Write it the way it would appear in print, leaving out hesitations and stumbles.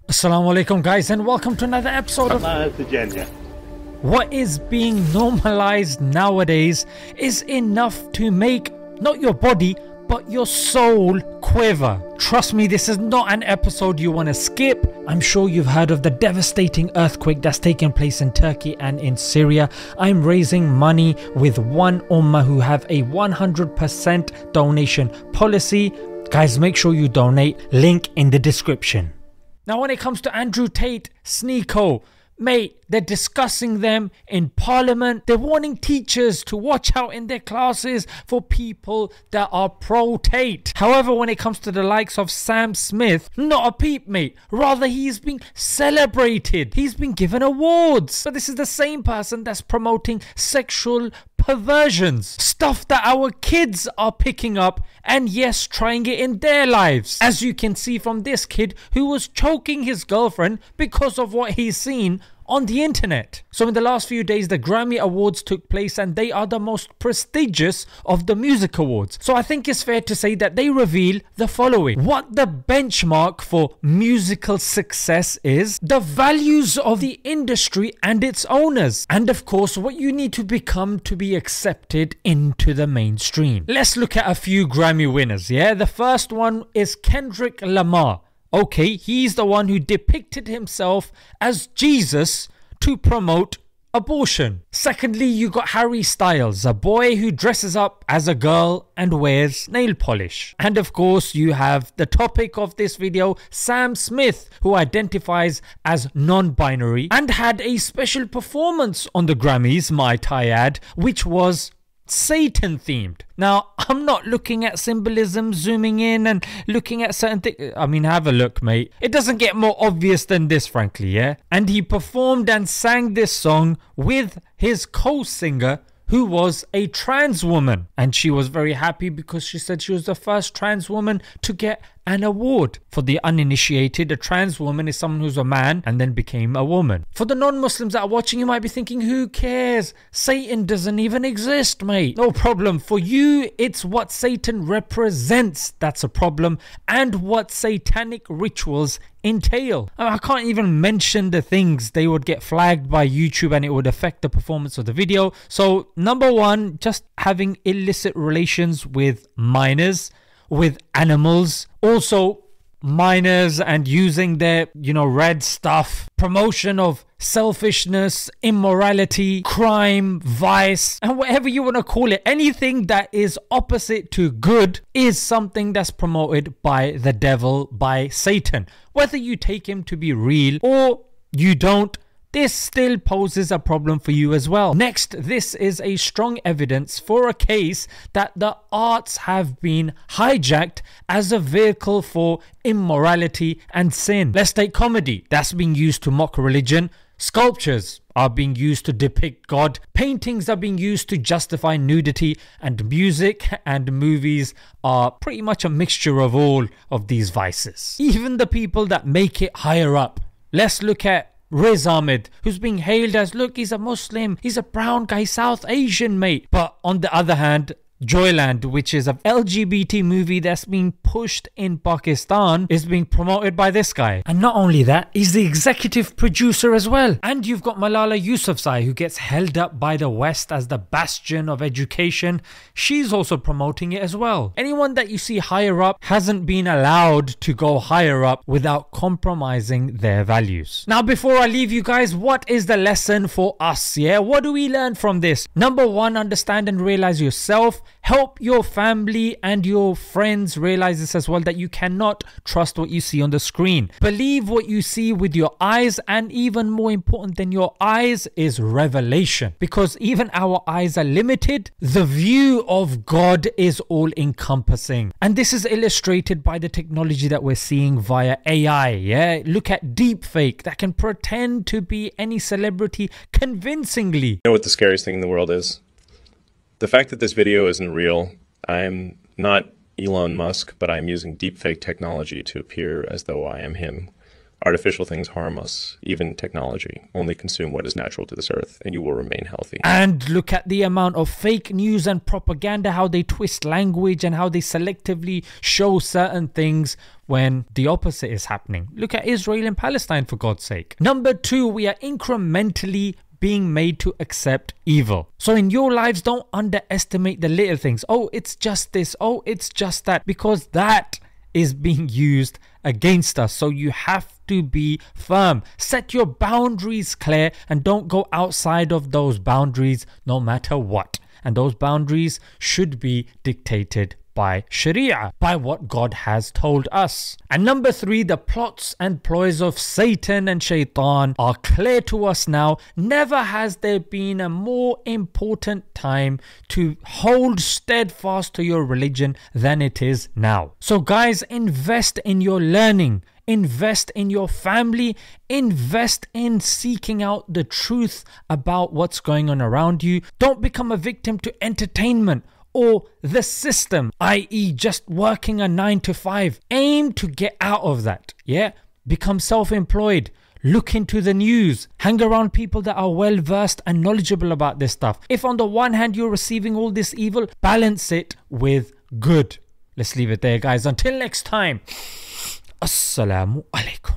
Assalamu alaikum guys, and welcome to another episode of What is being normalized nowadays is enough to make not your body but your soul quiver. Trust me, this is not an episode you want to skip. I'm sure you've heard of the devastating earthquake that's taken place in Turkey and in Syria. I'm raising money with one ummah who have a 100% donation policy. Guys, make sure you donate, link in the description. Now when it comes to Andrew Tate, Sneeko, mate, they're discussing them in Parliament. They're warning teachers to watch out in their classes for people that are pro-Tate. However, when it comes to the likes of Sam Smith, not a peep, mate. Rather, he's being celebrated. He's been given awards. But this is the same person that's promoting sexual perversions. Stuff that our kids are picking up and yes, trying it in their lives. As you can see from this kid who was choking his girlfriend because of what he's seen on the internet. So in the last few days, the Grammy Awards took place and they are the most prestigious of the music awards. So I think it's fair to say that they reveal the following. What the benchmark for musical success is, the values of the industry and its owners, and of course what you need to become to be accepted into the mainstream. Let's look at a few Grammy winners, yeah? The first one is Kendrick Lamar. Okay, he's the one who depicted himself as Jesus to promote abortion. Secondly, you got Harry Styles, a boy who dresses up as a girl and wears nail polish. And of course, you have the topic of this video, Sam Smith, who identifies as non-binary and had a special performance on the Grammys, might I add, which was Satan themed. Now, I'm not looking at symbolism, zooming in and looking at certain things. I mean, have a look, mate. It doesn't get more obvious than this, frankly, yeah? And he performed and sang this song with his co-singer, who was a trans woman. And she was very happy because she said she was the first trans woman to get an award. For the uninitiated, a trans woman is someone who's a man and then became a woman. For the non-Muslims that are watching, you might be thinking, who cares? Satan doesn't even exist, mate. No problem. For you, it's what Satan represents that's a problem, and what satanic rituals entail. I can't even mention the things. They would get flagged by YouTube and it would affect the performance of the video. So number one, just having illicit relations with minors, with animals, also minors, and using their, red stuff, promotion of selfishness, immorality, crime, vice, and whatever you want to call it. Anything that is opposite to good is something that's promoted by the devil, by Satan. Whether you take him to be real or you don't, this still poses a problem for you as well. Next, this is a strong evidence for a case that the arts have been hijacked as a vehicle for immorality and sin. Let's take comedy. That's being used to mock religion. Sculptures are being used to depict God. Paintings are being used to justify nudity. And music and movies are pretty much a mixture of all of these vices. Even the people that make it higher up. Let's look at Riz Ahmed, who's being hailed as, look, he's a Muslim, he's a brown guy, South Asian, mate. But on the other hand, Joyland, which is an LGBT movie that's being pushed in Pakistan, is being promoted by this guy. And not only that, he's the executive producer as well. And you've got Malala Yousafzai, who gets held up by the West as the bastion of education. She's also promoting it as well. Anyone that you see higher up hasn't been allowed to go higher up without compromising their values. Now, before I leave you guys, what is the lesson for us? Yeah, what do we learn from this? Number one, understand and realize yourself. Help your family and your friends realize this as well, that you cannot trust what you see on the screen. Believe what you see with your eyes, and even more important than your eyes is revelation, because even our eyes are limited. The view of God is all encompassing, and this is illustrated by the technology that we're seeing via AI. Yeah, look at deepfake that can pretend to be any celebrity convincingly. You know what the scariest thing in the world is? The fact that this video isn't real. I'm not Elon Musk, but I'm using deepfake technology to appear as though I am him. Artificial things harm us, even technology. Only consume what is natural to this earth, and you will remain healthy. And look at the amount of fake news and propaganda, how they twist language and how they selectively show certain things when the opposite is happening. Look at Israel and Palestine, for God's sake. Number 2, we are incrementally being made to accept evil. So in your lives, don't underestimate the little things. Oh, it's just this. Oh, it's just that. Because that is being used against us. So you have to be firm. Set your boundaries clear and don't go outside of those boundaries no matter what. And those boundaries should be dictated by Sharia, by what God has told us. And number 3, the plots and ploys of Satan and Shaitan are clear to us now. Never has there been a more important time to hold steadfast to your religion than it is now. So guys, invest in your learning. Invest in your family. Invest in seeking out the truth about what's going on around you. Don't become a victim to entertainment or the system, i.e. just working a 9 to 5. Aim to get out of that. Yeah. Become self-employed. Look into the news. Hang around people that are well versed and knowledgeable about this stuff. If on the one hand you're receiving all this evil, balance it with good. Let's leave it there, guys. Until next time. Assalamu alaikum.